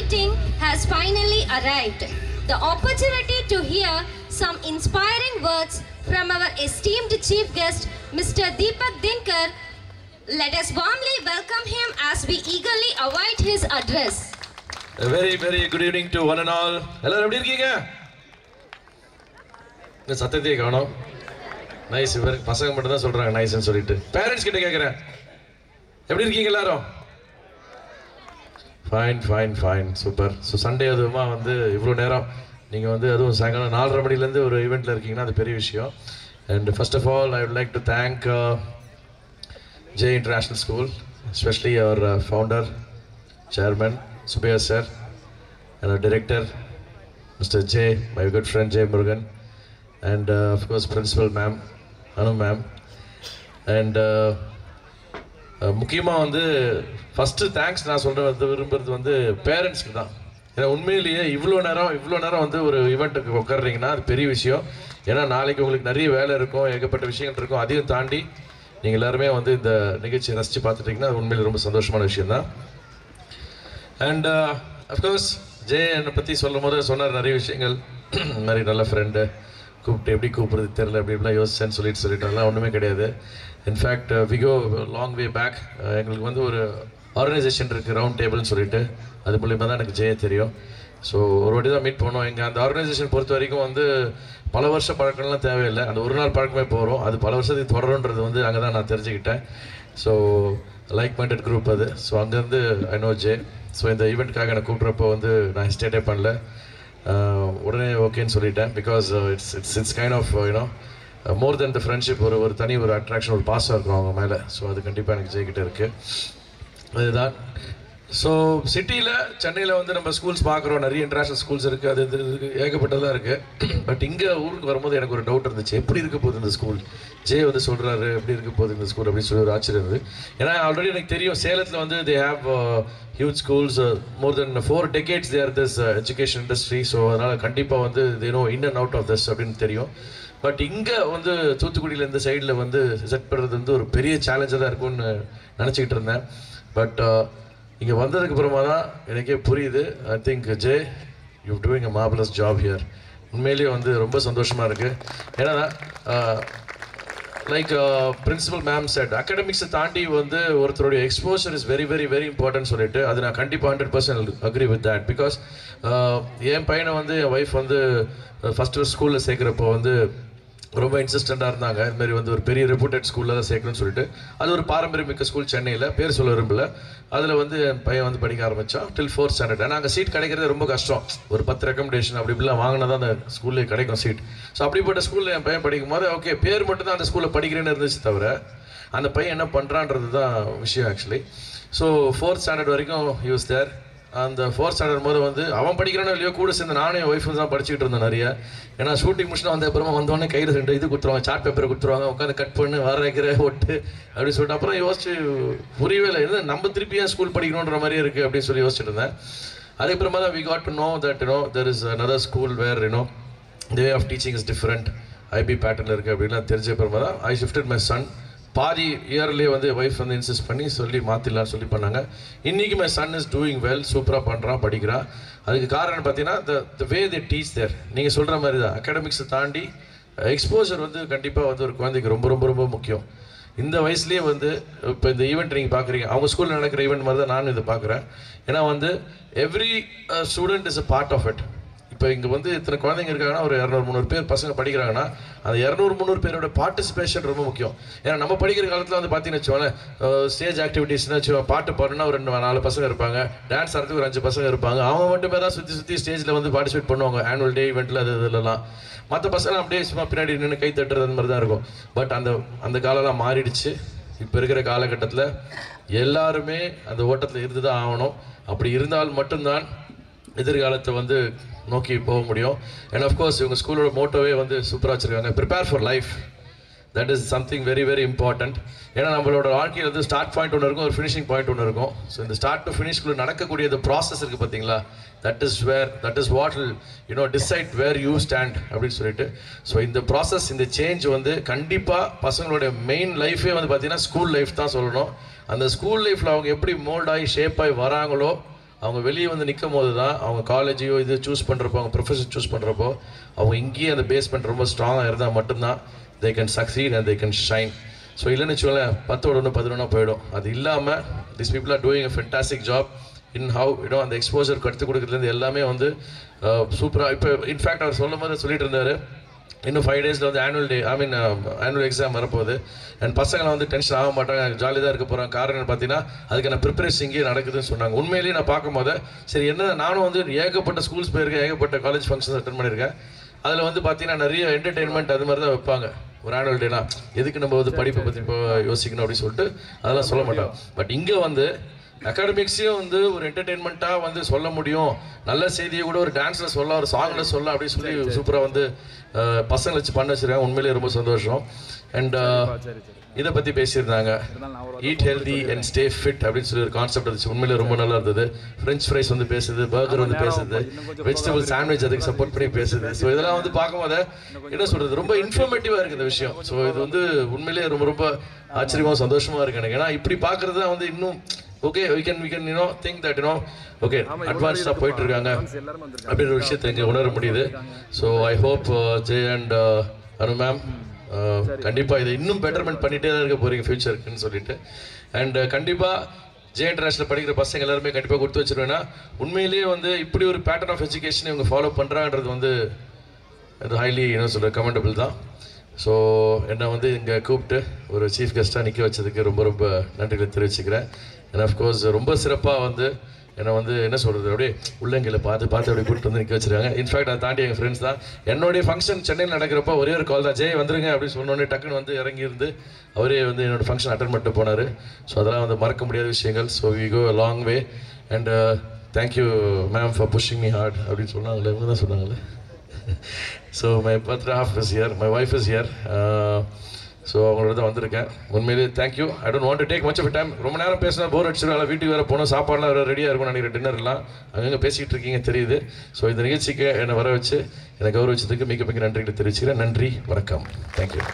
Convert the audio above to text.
meeting has finally arrived. The opportunity to hear some inspiring words from our esteemed chief guest, Mr. Deepak Dinkar. Let us warmly welcome him as we eagerly await his address. A very, very good evening to one and all. Hello, எப்படி இருக்கீங்க? இந்த சத்தத்தையே காணோம். Nice, இவர் பசங்க மட்டும் தான் சொல்றாங்க நைஸ்ன்னு சொல்லிட்டு. பேரண்ட்ஸ் கிட்ட கேட்குறேன், எப்படி இருக்கீங்க எல்லாரும்? Fine fine fine, super. So Sunday அதுவுமா வந்து இவ்வளோ நேரம் நீங்கள் வந்து அதுவும் சாயங்காலம் 4:30 மணிலேருந்து ஒரு ஈவெண்ட்டில் இருக்கீங்கன்னா அது பெரிய விஷயம். And first of all I would like to thank J International School, especially our founder, chairman, Subbiah sir, and our director, Mr. J, my good friend J Murugan, and of course principal ma'am, Anu ma'am, and முக்கியமாக வந்து first thanks நான் சொல்கிறது விரும்புகிறது வந்து பேரண்ட்ஸ்க்கு தான். ஏன்னா உண்மையிலேயே இவ்வளோ நேரம் வந்து ஒரு ஈவெண்ட்டுக்கு உட்காடுறீங்கன்னா அது பெரிய விஷயம். ஏன்னா நாளைக்கு உங்களுக்கு நிறைய வேலை இருக்கும், ஏகப்பட்ட விஷயங்கள் இருக்கும். அதையும் தாண்டி நீங்கள் எல்லாருமே வந்து இந்த நிகழ்ச்சியை ரசித்து பார்த்துட்டிங்கன்னா அது உண்மையில் ரொம்ப சந்தோஷமான விஷயந்தான். அண்ட் அஃப்கோர்ஸ் ஜே என்னை பற்றி சொல்லும் போது சொன்னார் நிறைய விஷயங்கள். மாதிரி நல்ல ஃப்ரெண்டு, கூப்பிட்டு எப்படி கூப்பிட்றது தெரில அப்படி இப்படிலாம் யோசிச்சேன்னு சொல்லிட்டு அதெல்லாம் ஒன்றுமே கிடையாது. In fact we go long way back. எங்களுக்கு வந்து ஒரு ஆர்கனைசேஷன் இருக்குது, ரவுண்ட் டேபிள்னு சொல்லிட்டு. அது மூலியமாக தான் எனக்கு ஜெய தெரியும். ஸோ ஒரு வாட்டி தான் மீட் பண்ணோம். எங்கள் அந்த ஆர்கனைசேஷன் பொறுத்த வரைக்கும் வந்து பல வருஷ பழக்கம்லாம் தேவையில்லை, அந்த ஒரு நாள் பழக்கமே போகிறோம். அது பல வருஷத்துக்கு தொடருன்றது வந்து அங்கே தான் நான் தெரிஞ்சுக்கிட்டேன். ஸோ லைக் மைண்டட் குரூப் அது. ஸோ அங்கேருந்து ஐ நோ ஜே. ஸோ இந்த ஈவெண்ட்காக எனக்கு கூப்பிட்றப்போ வந்து நான் ஹெஸ்டேட்டே பண்ணல, உடனே ஓகேன்னு சொல்லிட்டேன். Because it's kind of you know more than the friendship, ஒரு தனி ஒரு அட்ராக்ஷன், ஒரு பாசம் இருக்கும் அவங்க மேலே. ஸோ அது கண்டிப்பாக எனக்கு ஜெயிக்கிட்டே இருக்குது. அதுதான். ஸோ சிட்டியில் சென்னையில் வந்து நம்ம ஸ்கூல்ஸ் பார்க்குறோம், நிறைய இன்டர்நேஷ்னல் ஸ்கூல்ஸ் இருக்குது, அது இது ஏகப்பட்டதாக இருக்குது. பட் இங்கே ஊருக்கு வரும்போது எனக்கு ஒரு டவுட் இருந்துச்சு, எப்படி இருக்க போகுது இந்த ஸ்கூல். ஜே வந்து சொல்கிறாரு எப்படி இருக்க போகுது இந்த ஸ்கூல் அப்படின்னு சொல்லி ஒரு ஆச்சரியம் இருந்தது. ஏன்னா ஆல்ரெடி எனக்கு தெரியும் சேலத்தில் வந்து they have huge schools, more than 4 decades there this education industry. So அதனால் கண்டிப்பாக வந்து they know in and out of this அப்படின்னு தெரியும். பட் இங்கே வந்து தூத்துக்குடியில் இந்த சைடில் வந்து செட் பண்ணுறது வந்து ஒரு பெரிய சேலஞ்சாக தான் இருக்கும்னு நினச்சிக்கிட்டு இருந்தேன். பட் இங்கே வந்ததுக்கு அப்புறமா தான் எனக்கே புரியுது. I think J U doing a marvellous job here. உண்மையிலேயே வந்து ரொம்ப சந்தோஷமாக இருக்குது. ஏன்னா லைக் பிரின்சிபல் மேம் செட், அகாடமிக்ஸை தாண்டி வந்து ஒருத்தருடைய exposure is very very very important சொல்லிட்டு அது நான் கண்டிப்பாக 100% அக்ரி வித் தேட். பிகாஸ் என் பையனை வந்து என் ஒய்ஃப் வந்து ஃபஸ்ட்டு ஸ்கூலில் சேர்க்குறப்போ வந்து ரொம்ப இன்சிஸ்டண்ட்டாக இருந்தாங்க. இதுமாதிரி வந்து ஒரு பெரிய ரெப்யூட்டட் ஸ்கூலில் தான் சேர்க்கணும்னு சொல்லிட்டு. அது ஒரு பாரம்பரியமிக்க ஸ்கூல் சென்னையில், பேர் சொல்ல விரும்பல. அதில் வந்து என் பையன் வந்து படிக்க ஆரம்பித்தான் till 4th standard. ஆனால் அங்கே சீட் கிடைக்கிறது ரொம்ப கஷ்டம். ஒரு 10 ரெக்கமெண்டேஷன் அப்படி இப்படிலாம் வாங்கினா தான் அந்த ஸ்கூல்லேயே கிடைக்கும் சீட். ஸோ அப்படிப்பட்ட ஸ்கூலில் என் பையன் படிக்கும் போது ஓகே பேர் மட்டும் தான் அந்த ஸ்கூலில் படிக்கிறேன்னு இருந்துச்சு, தவிர அந்த பையன் என்ன பண்ணுறான்றது தான் விஷயம் ஆக்சுவலி. ஸோ 4th standard வரைக்கும் he was there. அந்த 4th standard போது வந்து அவன் படிக்கிறானோ இல்லையோ கூட சேர்ந்து நானும் என் ஒய்ஃபும் தான் படிச்சுக்கிட்டு இருந்தேன் நிறைய. ஏன்னா ஷூட்டிங் முடிச்சுட்டு வந்த அப்புறமா வந்தோடனே கையில் 2 இது கொடுத்துருவாங்க, சார்ட் பேப்பரை கொடுத்துருவாங்க, உட்காந்து கட் பண்ணு வரைக்கிற ஒட்டு அப்படின்னு சொல்லிட்டு. அப்புறம் யோசிச்சு புரியவே இல்லை, எது நம்ம திருப்பியாக ஸ்கூல் படிக்கணுன்ற மாதிரியே இருக்குது அப்படின்னு சொல்லி யோசிச்சுட்டு இருந்தேன். அதுக்கப்புறமா தான் we got to know that there is another school where the way of teaching is different, IB பேட்டர்னில் இருக்குது அப்படின்லாம் தெரிஞ்ச அப்புறமா தான் I shifted my son. பாதி இயர்லேயே வந்து ஒய்ஃப் வந்து இன்சிஸ்ட் பண்ணி சொல்லி மாற்றிடலான்னு சொல்லி பண்ணாங்க. இன்றைக்கி my son is doing well, சூப்பராக பண்ணுறான், படிக்கிறான். அதுக்கு காரணம் பார்த்தீங்கன்னா த வே தே டீச் தேர். நீங்கள் சொல்கிற மாதிரி தான் அகாடமிக்ஸை தாண்டி எக்ஸ்போஜர் வந்து கண்டிப்பாக வந்து ஒரு குழந்தைக்கு ரொம்ப ரொம்ப ரொம்ப முக்கியம். இந்த வயசுலேயே வந்து இப்போ இந்த ஈவெண்ட் நீங்கள் பார்க்குறீங்க, அவங்க ஸ்கூலில் நடக்கிற ஈவெண்ட் மாதிரி தான் நானும் இதை பார்க்குறேன். ஏன்னா வந்து every student is a part of it. இப்போ இங்கே வந்து இத்தனை குழந்தைங்க இருக்காங்கன்னா ஒரு 200-300 பேர் பசங்க படிக்கிறாங்கன்னா அந்த 200-300 பேரோட பார்ட்டிசிபேஷன் ரொம்ப முக்கியம். ஏன்னா நம்ம படிக்கிற காலத்தில் வந்து பார்த்தீங்கன்னு வச்சுக்கோங்களேன், ஸ்டேஜ் ஆக்டிவிட்டீஸ்னு வச்சுக்கோங்க, பாட்டு பாடுனா ஒரு 4 பசங்க இருப்பாங்க, டான்ஸ் ஆடுறதுக்கு ஒரு 5 பசங்க இருப்பாங்க. அவங்க மட்டுமே தான் சுற்றி ஸ்டேஜில் வந்து பார்ட்டிசிபேட் பண்ணுவாங்க ஆனுவல் டே ஈவெண்ட்டில். அது இதெல்லாம் மற்ற பசங்க அப்படியே சும்மா பின்னாடி நின்று கை தட்டுறது அந்த மாதிரி தான் இருக்கும். பட் அந்த காலம்லாம் மாறிடுச்சு. இப்போ இருக்கிற காலகட்டத்தில் எல்லாருமே அந்த ஓட்டத்தில் இருந்து தான் ஆகணும். அப்படி இருந்தால் மட்டும்தான் எதிர்காலத்தை வந்து நோக்கி போக முடியும். அண்ட் ஆஃப்கோர்ஸ் இவங்க ஸ்கூலோட மோட்டோவே வந்து சூப்பராக வச்சுருக்காங்க, prepare for life. That is something very very important. ஏன்னா நம்மளோட வாழ்க்கையில் வந்து ஸ்டார்ட் பாயிண்ட் ஒன்று இருக்கும், ஒரு ஃபினிஷிங் பாயிண்ட் ஒன்று இருக்கும். ஸோ இந்த ஸ்டார்ட் டு ஃபினிஷ்குள்ளே நடக்கக்கூடிய இந்த ப்ராசஸ் இருக்குது பார்த்தீங்களா, that is what will decide where you stand அப்படின்னு சொல்லிட்டு. ஸோ இந்த ப்ராசஸ், இந்த சேஞ்ச் வந்து கண்டிப்பாக பசங்களுடைய மெயின் லைஃபே வந்து பார்த்தீங்கன்னா ஸ்கூல் லைஃப் தான் சொல்லணும். அந்த ஸ்கூல் லைஃப்பில் அவங்க எப்படி மோல்ட் ஆகி ஷேப் ஆகி வராங்களோ அவங்க வெளியே வந்து நிற்கும் போது தான் அவங்க காலேஜையோ இது சூஸ் பண்ணுறப்போ அவங்க ப்ரொஃபஷன் சூஸ் பண்ணுறப்போ அவங்க இங்கேயே அந்த பேஸ்மெண்ட் ரொம்ப ஸ்ட்ராங்காக இருந்தால் மட்டும்தான் they can succeed and they can shine. So இல்லைன்னு வச்சுக்கோங்களேன் 10-11 போயிடும். அது இல்லாமல் these people are doing a fantastic job in how அந்த எக்ஸ்போஜர் கற்றுக் கொடுக்குறதுலேருந்து எல்லாமே வந்து சூப்பராக. இப்போ இன்ஃபேக்ட் அவர் சொல்லும் போது சொல்லிட்டு இருந்தார், இன்னும் 5 டேஸில் வந்து ஆனுவல் எக்ஸாம் வரப்போகுது. அண்ட் பசங்களை வந்து டென்ஷன் ஆக மாட்டாங்க, ஜாலி தான் இருக்க போகிறாங்க. காரணம் பார்த்தீங்கன்னா அதுக்கான ப்ரிப்பரேஷன் இங்கேயே நடக்குதுன்னு சொன்னாங்க. உண்மையிலேயே நான் பார்க்கும்போது சரி என்ன, நானும் வந்து ஏகப்பட்ட ஸ்கூல்ஸ் போயிருக்கேன், ஏகப்பட்ட காலேஜ் ஃபங்க்ஷன்ஸ் அட்டன் பண்ணியிருக்கேன். அதில் வந்து பார்த்தீங்கன்னா நிறைய என்டர்டெயின்மெண்ட் அது மாதிரி தான் வைப்பாங்க. ஒரு ஆனுவல் டேனா எதுக்கு நம்ம வந்து படிப்பை பற்றி இப்போ யோசிக்கணும் அப்படின்னு சொல்லிட்டு அதெல்லாம் சொல்ல மாட்டோம். பட் இங்கே வந்து அகாடமிக்ஸையும் வந்து ஒரு என்டர்டெயின்மெண்ட்டாக வந்து சொல்ல முடியும், நல்ல செய்தியை கூட ஒரு டான்ஸில் சொல்ல, ஒரு சாங்கில் சொல்ல அப்படின்னு சொல்லி சூப்பராக வந்து பசங்களை வச்சு பண்ண வச்சுருக்காங்க. உண்மையிலேயே ரொம்ப சந்தோஷம். அண்ட் இதை பற்றி பேசியிருந்தாங்க, eat healthy and stay fit அப்படின்னு சொல்லி ஒரு கான்செப்ட் இருந்துச்சு. உண்மையிலே ரொம்ப நல்லா இருந்தது. ஃப்ரெஞ்ச் ஃப்ரைஸ் வந்து பேசுது, பர்கர் வந்து பேசுது, வெஜிடபிள் சாண்ட்விச் அதுக்கு சப்போர்ட் பண்ணி பேசுது. ஸோ இதெல்லாம் வந்து பார்க்கும்போது என்ன சொல்கிறது, ரொம்ப இன்ஃபர்மேட்டிவாக இருக்குது இந்த விஷயம். ஸோ இது வந்து உண்மையிலேயே ரொம்ப ரொம்ப ஆச்சரியமாக சந்தோஷமாக இருக்குது எனக்கு. ஏன்னா இப்படி பார்க்குறது தான் வந்து இன்னும் okay we can think that okay அட்வான்ஸ்டாக போயிட்டு இருக்காங்க அப்படின்ற விஷயத்தை இங்கே உணர முடியுது. So I hope Jai and Anu ma'am கண்டிப்பாக இதை இன்னும் பெட்டர்மெண்ட் பண்ணிகிட்டே தான் இருக்க போகிறீங்க ஃபியூச்சருக்குன்னு சொல்லிட்டு. அண்ட் கண்டிப்பாக ஜே இன்டர்நேஷனல் படிக்கிற பசங்க எல்லாருமே கண்டிப்பாக கொடுத்து வச்சிருவேன்னா உண்மையிலேயே வந்து இப்படி ஒரு பேட்டர்ன் ஆஃப் எஜுகேஷன் இவங்க ஃபாலோ பண்ணுறாங்கன்றது வந்து அது ஹைலி கமெண்டபிள் தான். ஸோ என்னை வந்து இங்கே கூப்பிட்டு ஒரு சீஃப் கெஸ்ட்டாக நிற்க வச்சதுக்கு ரொம்ப ரொம்ப நன்றிகளை தெரிவிச்சுக்கிறேன். அண்ட் அஃப்கோர்ஸ் ரொம்ப சிறப்பாக வந்து என்னை வந்து என்ன சொல்கிறது அப்படியே உள்ளங்கையில் பார்த்து அப்படியே கூப்பிட்டு வந்து நிற்க வச்சுருக்காங்க. இன்ஃபேக்ட் அதை தாண்டி எங்கள் ஃப்ரெண்ட்ஸ் தான். என்னுடைய ஃபங்க்ஷன் சென்னையில் நடக்கிறப்ப ஒரே ஒரு கால் தான், ஜெய் வந்துருங்க அப்படின்னு சொன்னோடனே டக்குன்னு வந்து இறங்கியிருந்து அவரே வந்து என்னோடய ஃபங்க்ஷன் அட்டன் பண்ணிட்டு போனார். ஸோ அதெல்லாம் வந்து மறக்க முடியாத விஷயங்கள். So we go a long way and thank you ma'am for pushing me hard அப்படின்னு சொன்னாங்களே, இவங்க தான் சொன்னாங்களே. So my birthday half is here, my wife is here. So அவங்களோட தான் வந்திருக்கேன். உண்மையிலேயே thank you. I don't want to take much of time. ரொம்ப நேரம் பேசினா போர் அடிச்சிடும். வீட்டுக்கு வேறு போனால் சாப்பாடுலாம் வேறு ரெடியாக இருக்கும் நினைக்கிறேன். டின்னர்லாம் அங்கங்கே பேசிக்கிட்டு இருக்கீங்க தெரியுது. ஸோ இந்த நிகழ்ச்சிக்கு என்னை வர வச்சு என்னை கௌரவிச்சதுக்கு மிக மிக நன்றிகளை தெரிவிச்சுக்கிறேன். நன்றி, வணக்கம், தேங்க்யூ.